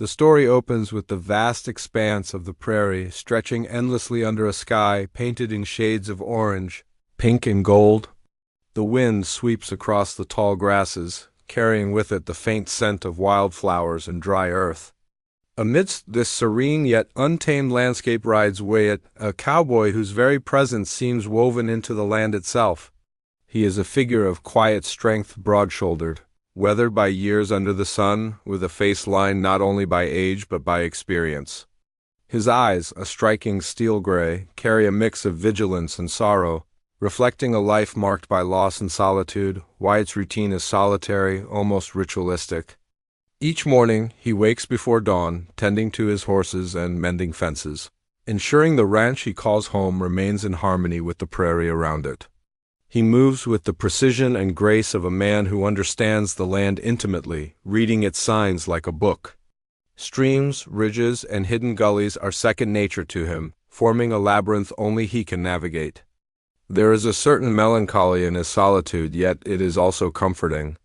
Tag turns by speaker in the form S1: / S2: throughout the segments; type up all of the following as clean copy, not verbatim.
S1: The story opens with the vast expanse of the prairie stretching endlessly under a sky painted in shades of orange, pink, and gold. The wind sweeps across the tall grasses, carrying with it the faint scent of wildflowers and dry earth. Amidst this serene yet untamed landscape rides Wyatt, a cowboy whose very presence seems woven into the land itself. He is a figure of quiet strength, broad-shouldered, weathered by years under the sun, with a face lined not only by age but by experience. His eyes, a striking steel gray, carry a mix of vigilance and sorrow, reflecting a life marked by loss and solitude. Wyatt's routine is solitary, almost ritualistic. Each morning, he wakes before dawn, tending to his horses and mending fences, ensuring the ranch he calls home remains in harmony with the prairie around it. He moves with the precision and grace of a man who understands the land intimately, reading its signs like a book. Streams, ridges, and hidden gullies are second nature to him, forming a labyrinth only he can navigate. There is a certain melancholy in his solitude, yet it is also comforting.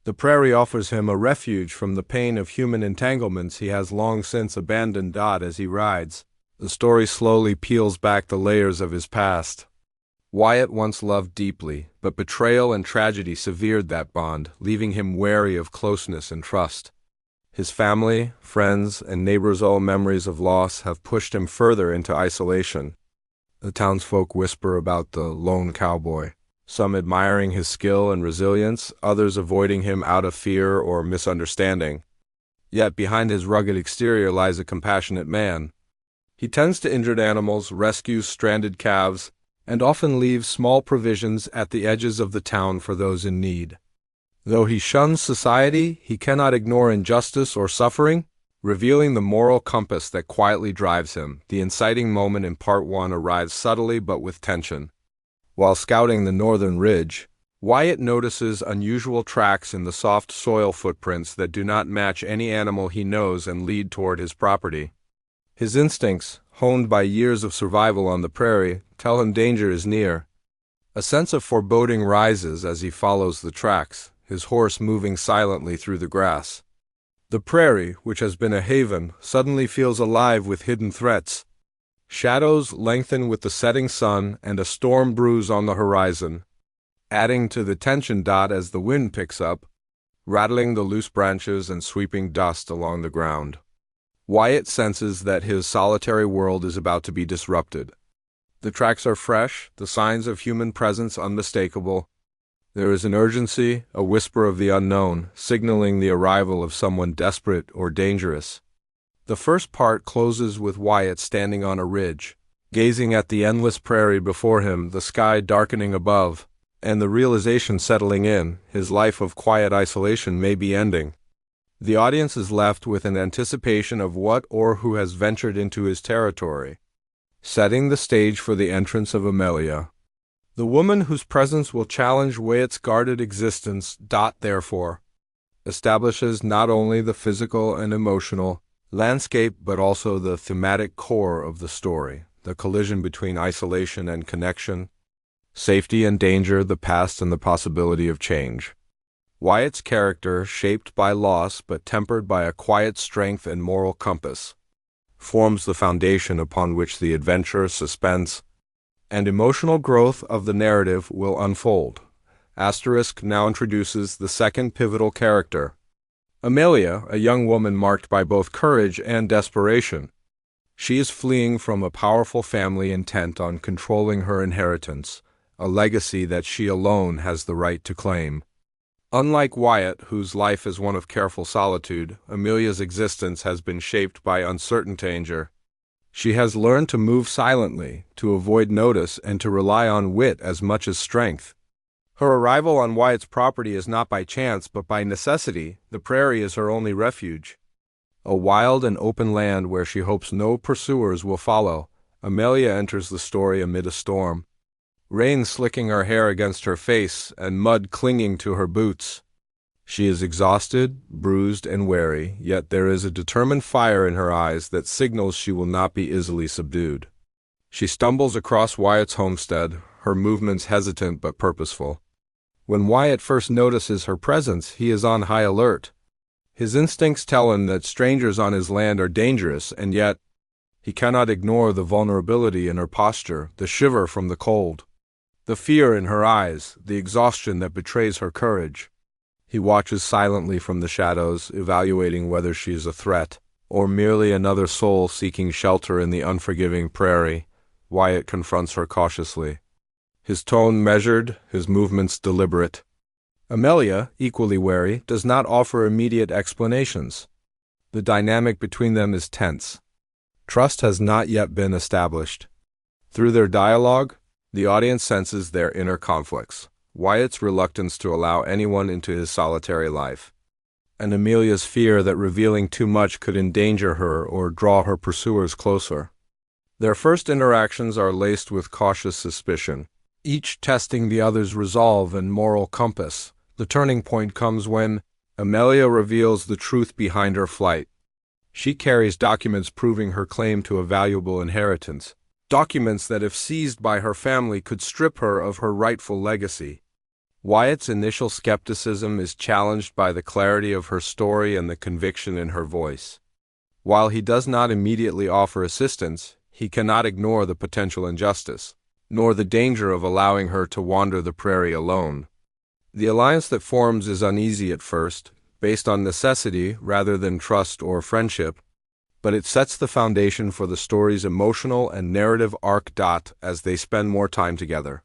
S1: The prairie offers him a refuge from the pain of human entanglements he has long since abandoned. As he rides, the story slowly peels back the layers of his past. Wyatt once loved deeply, but betrayal and tragedy severed that bond, leaving him wary of closeness and trust. His family, friends, and neighbors' old memories of loss have pushed him further into isolation. The townsfolk whisper about the lone cowboy, some admiring his skill and resilience, others avoiding him out of fear or misunderstanding. Yet behind his rugged exterior lies a compassionate man. He tends to injured animals, rescues stranded calves, and often leaves small provisions at the edges of the town for those in need. Though he shuns society, he cannot ignore injustice or suffering, revealing the moral compass that quietly drives him. The inciting moment in Part 1 arrives subtly but with tension. While scouting the northern ridge, Wyatt notices unusual tracks in the soft soil footprints that do not match any animal he knows and lead toward his property. His instincts, honed by years of survival on the prairie, tell him danger is near. A sense of foreboding rises as he follows the tracks, his horse moving silently through the grass. The prairie, which has been a haven, suddenly feels alive with hidden threats. Shadows lengthen with the setting sun, and a storm brews on the horizon, adding to the tension. As the wind picks up, rattling the loose branches and sweeping dust along the ground. Wyatt senses that his solitary world is about to be disrupted. The tracks are fresh, the signs of human presence unmistakable. There is an urgency, a whisper of the unknown, signaling the arrival of someone desperate or dangerous. The first part closes with Wyatt standing on a ridge, gazing at the endless prairie before him, the sky darkening above, and the realization settling in, his life of quiet isolation may be ending. The audience is left with an anticipation of what or who has ventured into his territory, setting the stage for the entrance of Amelia, the woman whose presence will challenge Wyatt's guarded existence. Therefore, establishes not only the physical and emotional landscape but also the thematic core of the story, the collision between isolation and connection, safety and danger, the past and the possibility of change. Wyatt's character, shaped by loss but tempered by a quiet strength and moral compass, forms the foundation upon which the adventure, suspense, and emotional growth of the narrative will unfold. Asterisk now introduces the second pivotal character, Amelia, a young woman marked by both courage and desperation. She is fleeing from a powerful family intent on controlling her inheritance, a legacy that she alone has the right to claim. Unlike Wyatt, whose life is one of careful solitude, Amelia's existence has been shaped by uncertain danger. She has learned to move silently, to avoid notice, and to rely on wit as much as strength. Her arrival on Wyatt's property is not by chance but by necessity. The prairie is her only refuge. A wild and open land where she hopes no pursuers will follow, Amelia enters the story amid a storm. Rain slicking her hair against her face and mud clinging to her boots. She is exhausted, bruised, and weary, yet there is a determined fire in her eyes that signals she will not be easily subdued. She stumbles across Wyatt's homestead, her movements hesitant but purposeful. When Wyatt first notices her presence, he is on high alert. His instincts tell him that strangers on his land are dangerous, and yet he cannot ignore the vulnerability in her posture, the shiver from the cold, the fear in her eyes, the exhaustion that betrays her courage. He watches silently from the shadows, evaluating whether she is a threat, or merely another soul seeking shelter in the unforgiving prairie. Wyatt confronts her cautiously, his tone measured, his movements deliberate. Amelia, equally wary, does not offer immediate explanations. The dynamic between them is tense. Trust has not yet been established. Through their dialogue, the audience senses their inner conflicts. Wyatt's reluctance to allow anyone into his solitary life, and Amelia's fear that revealing too much could endanger her or draw her pursuers closer. Their first interactions are laced with cautious suspicion, each testing the other's resolve and moral compass. The turning point comes when Amelia reveals the truth behind her flight. She carries documents proving her claim to a valuable inheritance, documents that, if seized by her family, could strip her of her rightful legacy. Wyatt's initial skepticism is challenged by the clarity of her story and the conviction in her voice. While he does not immediately offer assistance, he cannot ignore the potential injustice, nor the danger of allowing her to wander the prairie alone. The alliance that forms is uneasy at first, based on necessity rather than trust or friendship, but it sets the foundation for the story's emotional and narrative arc. As they spend more time together,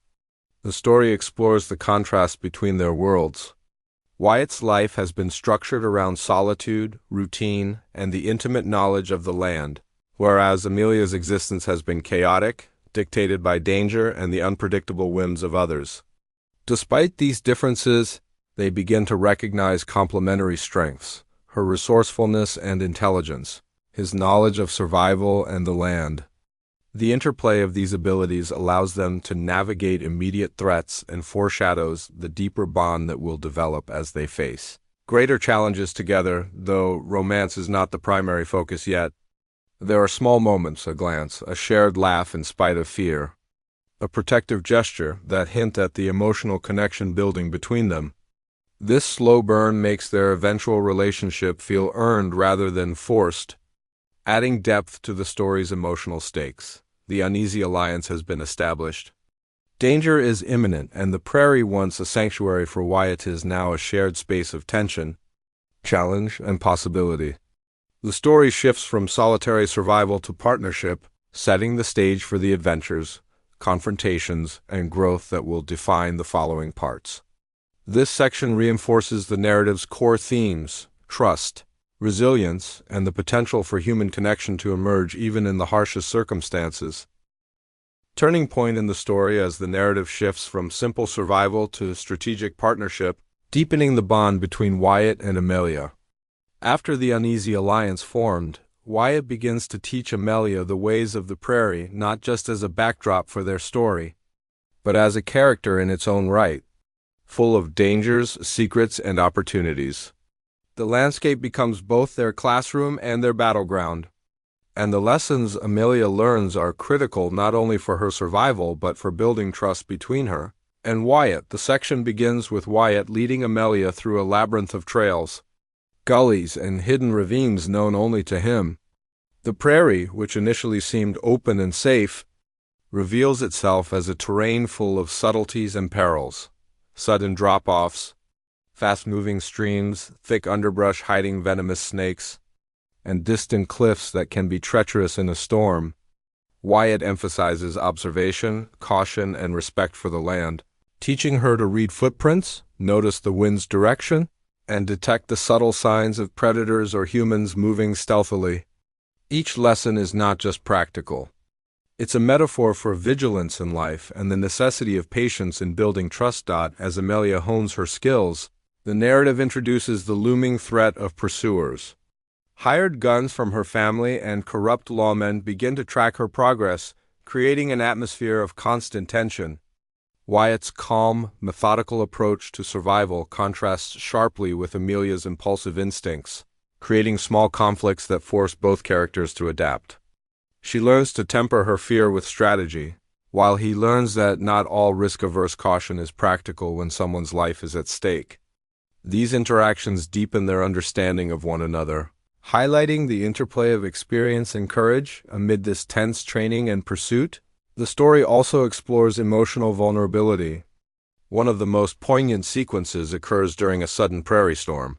S1: the story explores the contrast between their worlds. Wyatt's life has been structured around solitude, routine, and the intimate knowledge of the land, whereas Amelia's existence has been chaotic, dictated by danger and the unpredictable whims of others. Despite these differences, they begin to recognize complementary strengths: her resourcefulness and intelligence, his knowledge of survival and the land. The interplay of these abilities allows them to navigate immediate threats and foreshadows the deeper bond that will develop as they face greater challenges together. Though romance is not the primary focus yet, there are small moments, a glance, a shared laugh in spite of fear, a protective gesture that hint at the emotional connection building between them. This slow burn makes their eventual relationship feel earned rather than forced, adding depth to the story's emotional stakes. The uneasy alliance has been established. Danger is imminent, and the prairie, once a sanctuary for Wyatt, is now a shared space of tension, challenge, and possibility. The story shifts from solitary survival to partnership, setting the stage for the adventures, confrontations, and growth that will define the following parts. This section reinforces the narrative's core themes: trust, resilience, and the potential for human connection to emerge even in the harshest circumstances. Turning point in the story as the narrative shifts from simple survival to strategic partnership, deepening the bond between Wyatt and Amelia. After the uneasy alliance formed, Wyatt begins to teach Amelia the ways of the prairie, not just as a backdrop for their story, but as a character in its own right, full of dangers, secrets, and opportunities. The landscape becomes both their classroom and their battleground, and the lessons Amelia learns are critical not only for her survival but for building trust between her and Wyatt. The section begins with Wyatt leading Amelia through a labyrinth of trails, gullies, and hidden ravines known only to him. The prairie, which initially seemed open and safe, reveals itself as a terrain full of subtleties and perils: sudden drop-offs, fast-moving streams, thick underbrush hiding venomous snakes, and distant cliffs that can be treacherous in a storm. Wyatt emphasizes observation, caution, and respect for the land, teaching her to read footprints, notice the wind's direction, and detect the subtle signs of predators or humans moving stealthily. Each lesson is not just practical. It's a metaphor for vigilance in life and the necessity of patience in building trust. As Amelia hones her skills, the narrative introduces the looming threat of pursuers. Hired guns from her family and corrupt lawmen begin to track her progress, creating an atmosphere of constant tension. Wyatt's calm, methodical approach to survival contrasts sharply with Amelia's impulsive instincts, creating small conflicts that force both characters to adapt. She learns to temper her fear with strategy, while he learns that not all risk-averse caution is practical when someone's life is at stake. These interactions deepen their understanding of one another, highlighting the interplay of experience and courage amid this tense training and pursuit. The story also explores emotional vulnerability. One of the most poignant sequences occurs during a sudden prairie storm.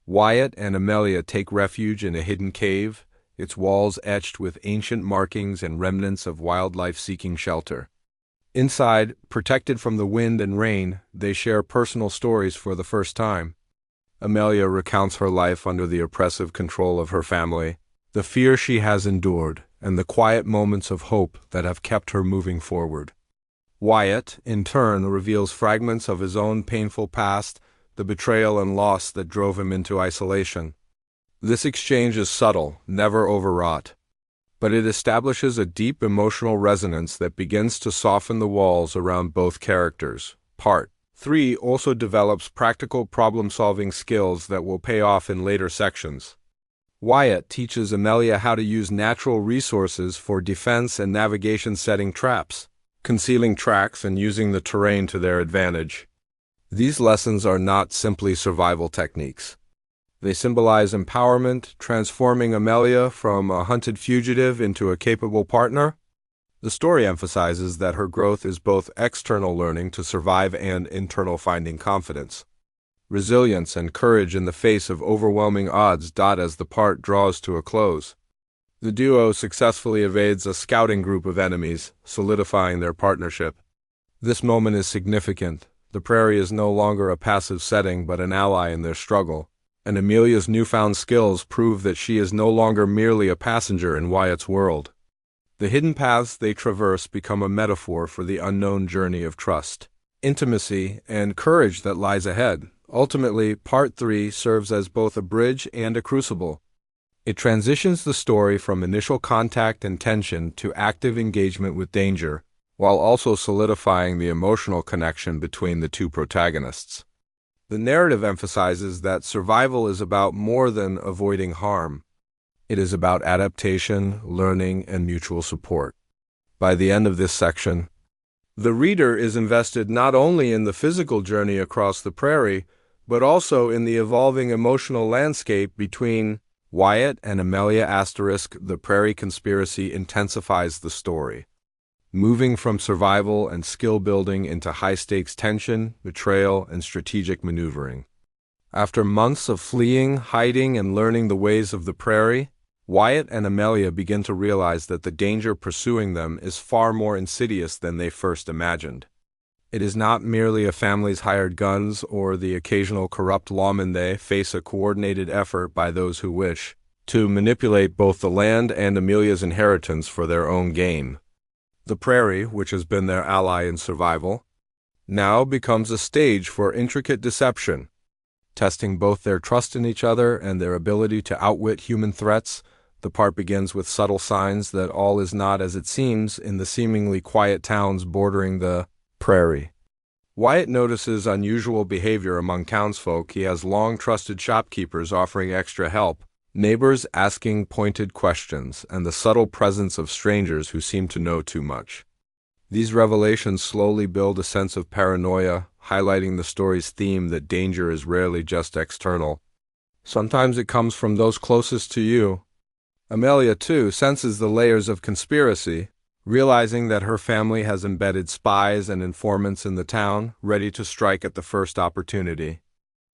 S1: Wyatt and Amelia take refuge in a hidden cave, its walls etched with ancient markings and remnants of wildlife seeking shelter. Inside, protected from the wind and rain, they share personal stories for the first time. Amelia recounts her life under the oppressive control of her family, the fear she has endured, and the quiet moments of hope that have kept her moving forward. Wyatt, in turn, reveals fragments of his own painful past, the betrayal and loss that drove him into isolation. This exchange is subtle, never overwrought, but it establishes a deep emotional resonance that begins to soften the walls around both characters. Part 3 also develops practical problem-solving skills that will pay off in later sections. Wyatt teaches Amelia how to use natural resources for defense and navigation, setting traps, concealing tracks, and using the terrain to their advantage. These lessons are not simply survival techniques. They symbolize empowerment, transforming Amelia from a hunted fugitive into a capable partner. The story emphasizes that her growth is both external learning to survive and internal finding confidence, resilience, and courage in the face of overwhelming odds. As the part draws to a close, the duo successfully evades a scouting group of enemies, solidifying their partnership. This moment is significant. The prairie is no longer a passive setting but an ally in their struggle, and Amelia's newfound skills prove that she is no longer merely a passenger in Wyatt's world. The hidden paths they traverse become a metaphor for the unknown journey of trust, intimacy, and courage that lies ahead. Ultimately, Part 3 serves as both a bridge and a crucible. It transitions the story from initial contact and tension to active engagement with danger, while also solidifying the emotional connection between the two protagonists. The narrative emphasizes that survival is about more than avoiding harm. It is about adaptation, learning, and mutual support. By the end of this section, the reader is invested not only in the physical journey across the prairie, but also in the evolving emotional landscape between Wyatt and Amelia. The Prairie conspiracy intensifies the story, moving from survival and skill building into high-stakes tension, betrayal, and strategic maneuvering. After months of fleeing, hiding, and learning the ways of the prairie, Wyatt and Amelia begin to realize that the danger pursuing them is far more insidious than they first imagined. It is not merely a family's hired guns or the occasional corrupt lawman. They face a coordinated effort by those who wish to manipulate both the land and Amelia's inheritance for their own gain. The prairie, which has been their ally in survival, now becomes a stage for intricate deception, testing both their trust in each other and their ability to outwit human threats. The part begins with subtle signs that all is not as it seems in the seemingly quiet towns bordering the prairie. Wyatt notices unusual behavior among townsfolk. He has long trusted shopkeepers offering extra help, neighbors asking pointed questions, and the subtle presence of strangers who seem to know too much. These revelations slowly build a sense of paranoia, highlighting the story's theme that danger is rarely just external. Sometimes it comes from those closest to you. Amelia, too, senses the layers of conspiracy, realizing that her family has embedded spies and informants in the town, ready to strike at the first opportunity.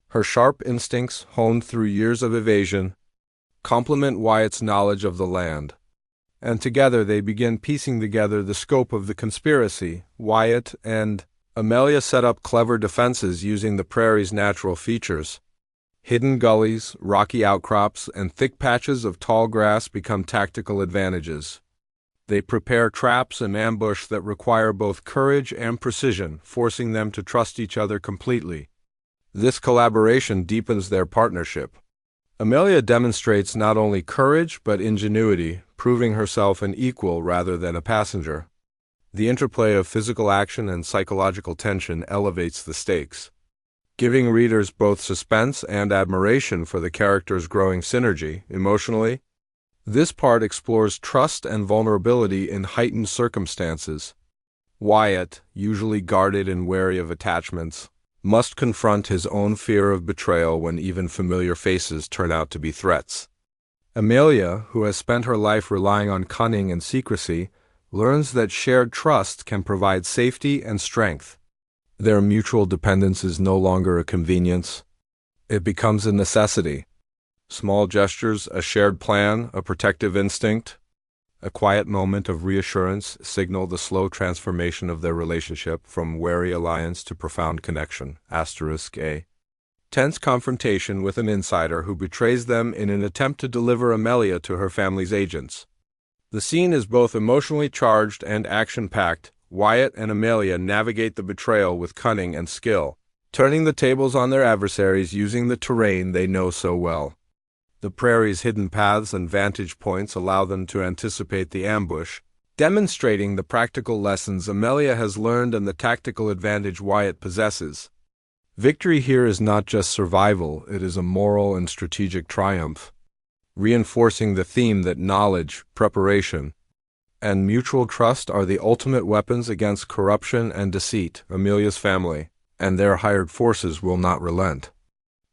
S1: Her sharp instincts, honed through years of evasion, complement Wyatt's knowledge of the land, and together they begin piecing together the scope of the conspiracy. Wyatt and Amelia set up clever defenses using the prairie's natural features. Hidden gullies, rocky outcrops, and thick patches of tall grass become tactical advantages. They prepare traps and ambush that require both courage and precision, forcing them to trust each other completely. This collaboration deepens their partnership. Amelia demonstrates not only courage but ingenuity, proving herself an equal rather than a passenger. The interplay of physical action and psychological tension elevates the stakes, giving readers both suspense and admiration for the characters' growing synergy. Emotionally, this part explores trust and vulnerability in heightened circumstances. Wyatt, usually guarded and wary of attachments, must confront his own fear of betrayal when even familiar faces turn out to be threats. Amelia, who has spent her life relying on cunning and secrecy, learns that shared trust can provide safety and strength. Their mutual dependence is no longer a convenience. It becomes a necessity. Small gestures, a shared plan, a protective instinct, a quiet moment of reassurance signal the slow transformation of their relationship from wary alliance to profound connection. A tense confrontation with an insider who betrays them in an attempt to deliver Amelia to her family's agents. The scene is both emotionally charged and action-packed. Wyatt and Amelia navigate the betrayal with cunning and skill, turning the tables on their adversaries using the terrain they know so well. The Prairie's hidden paths and vantage points allow them to anticipate the ambush, demonstrating the practical lessons Amelia has learned and the tactical advantage Wyatt possesses. Victory here is not just survival, it is a moral and strategic triumph, reinforcing the theme that knowledge, preparation, and mutual trust are the ultimate weapons against corruption and deceit. Amelia's family and their hired forces will not relent.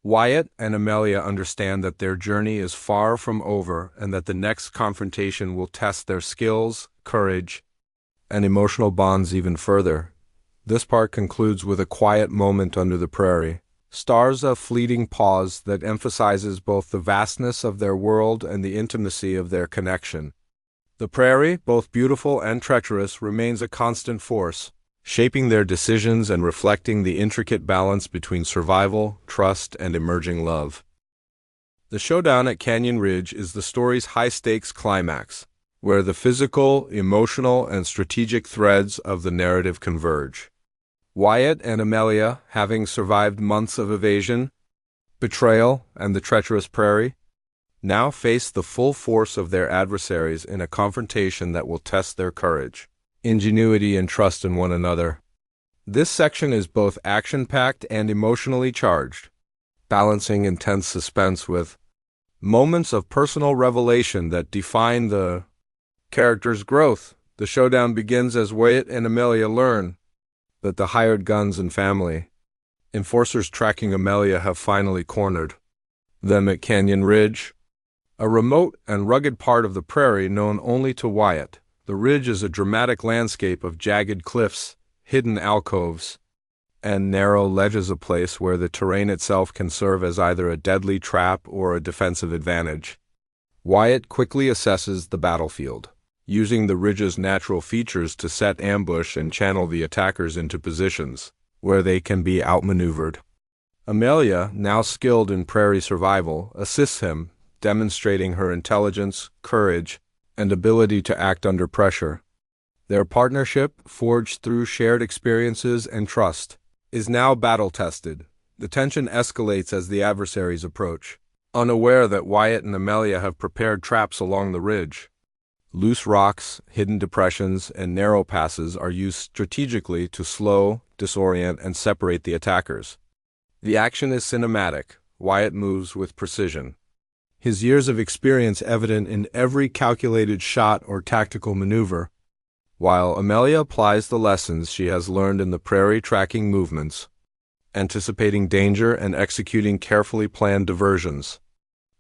S1: Wyatt and Amelia understand that their journey is far from over and that the next confrontation will test their skills, courage, and emotional bonds even further. This part concludes with a quiet moment under the prairie. Stars a fleeting pause that emphasizes both the vastness of their world and the intimacy of their connection. The prairie, both beautiful and treacherous, remains a constant force, shaping their decisions and reflecting the intricate balance between survival, trust, and emerging love. The showdown at Canyon Ridge is the story's high-stakes climax, where the physical, emotional, and strategic threads of the narrative converge. Wyatt and Amelia, having survived months of evasion, betrayal, and the treacherous prairie, now face the full force of their adversaries in a confrontation that will test their courage, ingenuity, and trust in one another. This section is both action-packed and emotionally charged, balancing intense suspense with moments of personal revelation that define the character's growth. The showdown begins as Wyatt and Amelia learn that the hired guns and family enforcers tracking Amelia have finally cornered them at Canyon Ridge, a remote and rugged part of the prairie known only to Wyatt. The ridge is a dramatic landscape of jagged cliffs, hidden alcoves, and narrow ledges, a place where the terrain itself can serve as either a deadly trap or a defensive advantage. Wyatt quickly assesses the battlefield, using the ridge's natural features to set ambush and channel the attackers into positions where they can be outmaneuvered. Amelia, now skilled in prairie survival, assists him, demonstrating her intelligence, courage, and ability to act under pressure. Their partnership, forged through shared experiences and trust, is now battle-tested. The tension escalates as the adversaries approach, unaware that Wyatt and Amelia have prepared traps along the ridge. Loose rocks, hidden depressions, and narrow passes are used strategically to slow, disorient, and separate the attackers. The action is cinematic. Wyatt moves with precision, his years of experience evident in every calculated shot or tactical maneuver, while Amelia applies the lessons she has learned in the prairie tracking movements, anticipating danger and executing carefully planned diversions.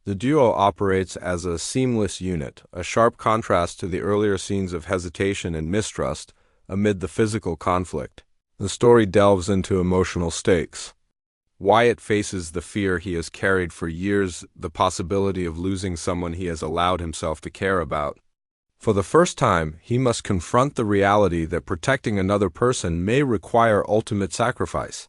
S1: The duo operates as a seamless unit, a sharp contrast to the earlier scenes of hesitation and mistrust amid the physical conflict. The story delves into emotional stakes. Wyatt faces the fear he has carried for years, the possibility of losing someone he has allowed himself to care about. For the first time, he must confront the reality that protecting another person may require ultimate sacrifice.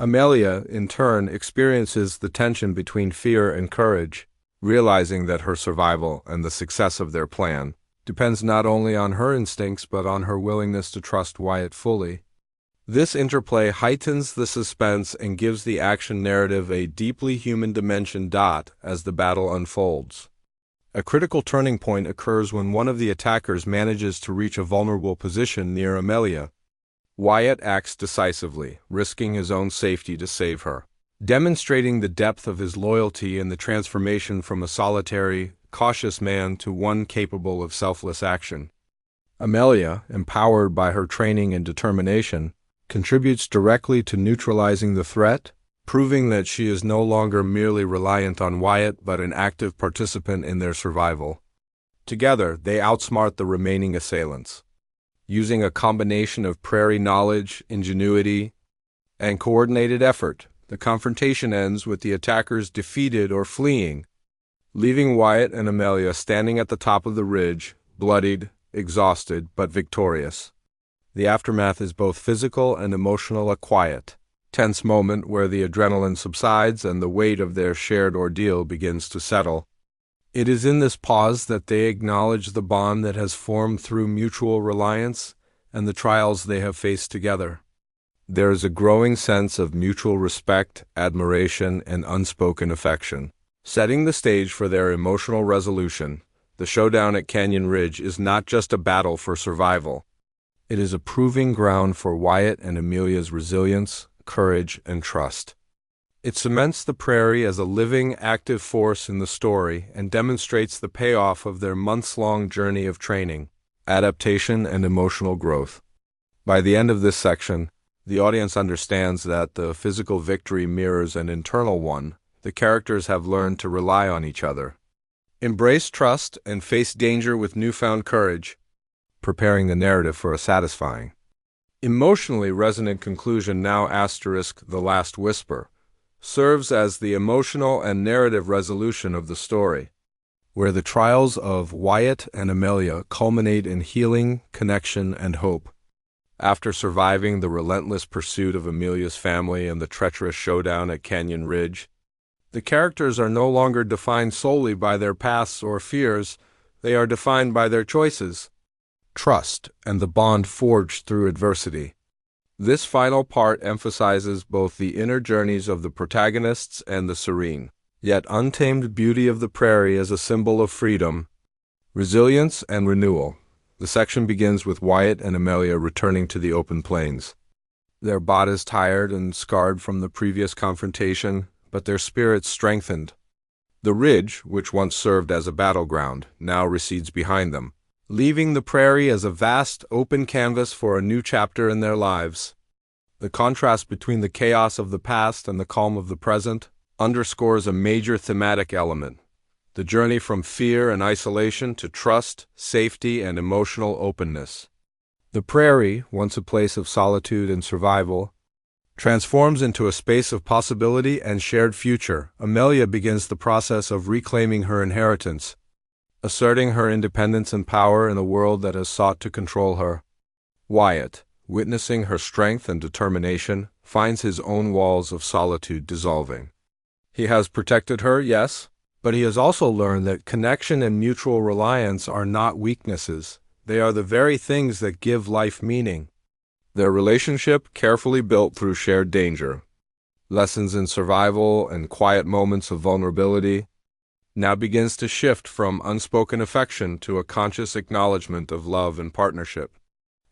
S1: Amelia, in turn, experiences the tension between fear and courage, realizing that her survival and the success of their plan depends not only on her instincts but on her willingness to trust Wyatt fully. This interplay heightens the suspense and gives the action narrative a deeply human dimension. As the battle unfolds, a critical turning point occurs when one of the attackers manages to reach a vulnerable position near Amelia. Wyatt acts decisively, risking his own safety to save her, demonstrating the depth of his loyalty and the transformation from a solitary, cautious man to one capable of selfless action. Amelia, empowered by her training and determination, contributes directly to neutralizing the threat, proving that she is no longer merely reliant on Wyatt but an active participant in their survival. Together, they outsmart the remaining assailants. Using a combination of Prairie knowledge, ingenuity, and coordinated effort, the confrontation ends with the attackers defeated or fleeing, leaving Wyatt and Amelia standing at the top of the ridge, bloodied, exhausted, but victorious. The aftermath is both physical and emotional, a quiet, tense moment where the adrenaline subsides and the weight of their shared ordeal begins to settle. It is in this pause that they acknowledge the bond that has formed through mutual reliance and the trials they have faced together. There is a growing sense of mutual respect, admiration, and unspoken affection. Setting the stage for their emotional resolution, the showdown at Canyon Ridge is not just a battle for survival. It is a proving ground for Wyatt and Amelia's resilience, courage, and trust. It cements the Prairie as a living, active force in the story and demonstrates the payoff of their months-long journey of training, adaptation, and emotional growth. By the end of this section, the audience understands that the physical victory mirrors an internal one. The characters have learned to rely on each other, embrace trust, and face danger with newfound courage, preparing the narrative for a satisfying, emotionally resonant conclusion. Now *The Last Whisper serves as the emotional and narrative resolution of the story, where the trials of Wyatt and Amelia culminate in healing, connection, and hope. After surviving the relentless pursuit of Amelia's family and the treacherous showdown at Canyon Ridge, the characters are no longer defined solely by their pasts or fears. They are defined by their choices, trust, and the bond forged through adversity. This final part emphasizes both the inner journeys of the protagonists and the serene, yet untamed beauty of the Prairie as a symbol of freedom, resilience, and renewal. The section begins with Wyatt and Amelia returning to the open plains. Their bodies tired and scarred from the previous confrontation, but their spirits strengthened. The ridge, which once served as a battleground, now recedes behind them, leaving the Prairie as a vast, open canvas for a new chapter in their lives. The contrast between the chaos of the past and the calm of the present underscores a major thematic element: the journey from fear and isolation to trust, safety, and emotional openness. The Prairie, once a place of solitude and survival, transforms into a space of possibility and shared future. Amelia begins the process of reclaiming her inheritance, asserting her independence and power in a world that has sought to control her. Wyatt, witnessing her strength and determination, finds his own walls of solitude dissolving. He has protected her, yes, but he has also learned that connection and mutual reliance are not weaknesses. They are the very things that give life meaning. Their relationship, carefully built through shared danger, lessons in survival, and quiet moments of vulnerability, now begins to shift from unspoken affection to a conscious acknowledgement of love and partnership.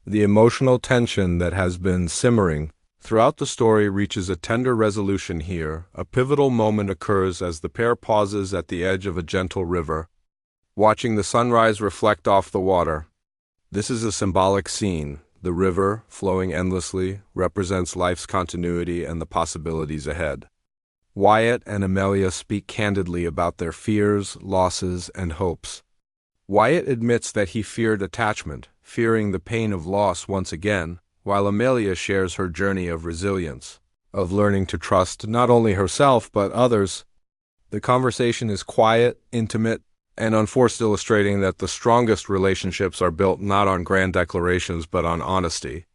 S1: The emotional tension that has been simmering throughout the story reaches a tender resolution here. A pivotal moment occurs as the pair pauses at the edge of a gentle river, watching the sunrise reflect off the water. This is a symbolic scene. The river, flowing endlessly, represents life's continuity and the possibilities ahead. Wyatt and Amelia speak candidly about their fears, losses, and hopes. Wyatt admits that he feared attachment, fearing the pain of loss once again, while Amelia shares her journey of resilience, of learning to trust not only herself but others. The conversation is quiet, intimate, and unforced, illustrating that the strongest relationships are built not on grand declarations but on honesty,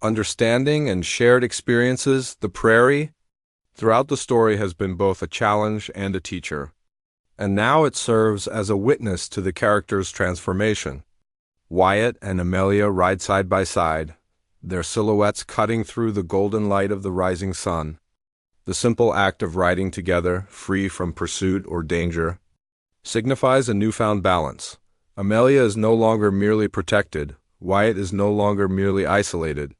S1: understanding, and shared experiences. The Prairie, throughout the story, has been both a challenge and a teacher, and now it serves as a witness to the characters' transformation. Wyatt and Amelia ride side by side, their silhouettes cutting through the golden light of the rising sun. The simple act of riding together, free from pursuit or danger, signifies a newfound balance. Amelia is no longer merely protected, Wyatt is no longer merely isolated,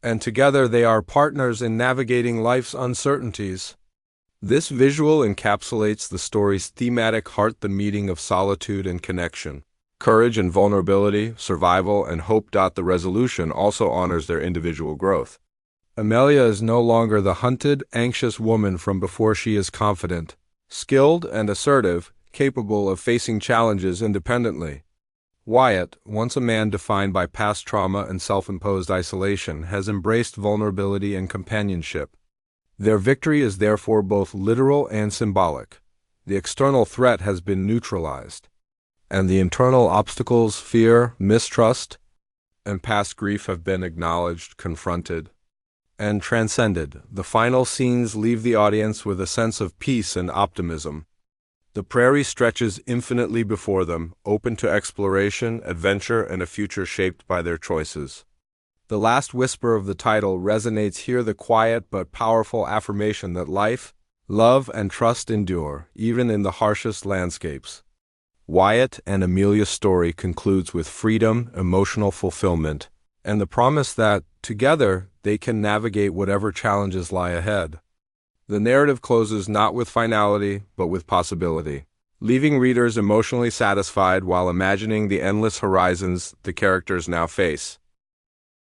S1: and together they are partners in navigating life's uncertainties. This visual encapsulates the story's thematic heart: the meeting of solitude and connection, courage and vulnerability, survival and hope. The resolution also honors their individual growth. Amelia is no longer the hunted, anxious woman from before. She is confident, skilled, and assertive, capable of facing challenges independently. Wyatt, once a man defined by past trauma and self-imposed isolation, has embraced vulnerability and companionship. Their victory is therefore both literal and symbolic. The external threat has been neutralized, and the internal obstacles, fear, mistrust, and past grief have been acknowledged, confronted, and transcended. The final scenes leave the audience with a sense of peace and optimism. The prairie stretches infinitely before them, open to exploration, adventure, and a future shaped by their choices. The last whisper of the title resonates here, the quiet but powerful affirmation that life, love, and trust endure, even in the harshest landscapes. Wyatt and Amelia's story concludes with freedom, emotional fulfillment, and the promise that, together, they can navigate whatever challenges lie ahead. The narrative closes not with finality, but with possibility, leaving readers emotionally satisfied while imagining the endless horizons the characters now face.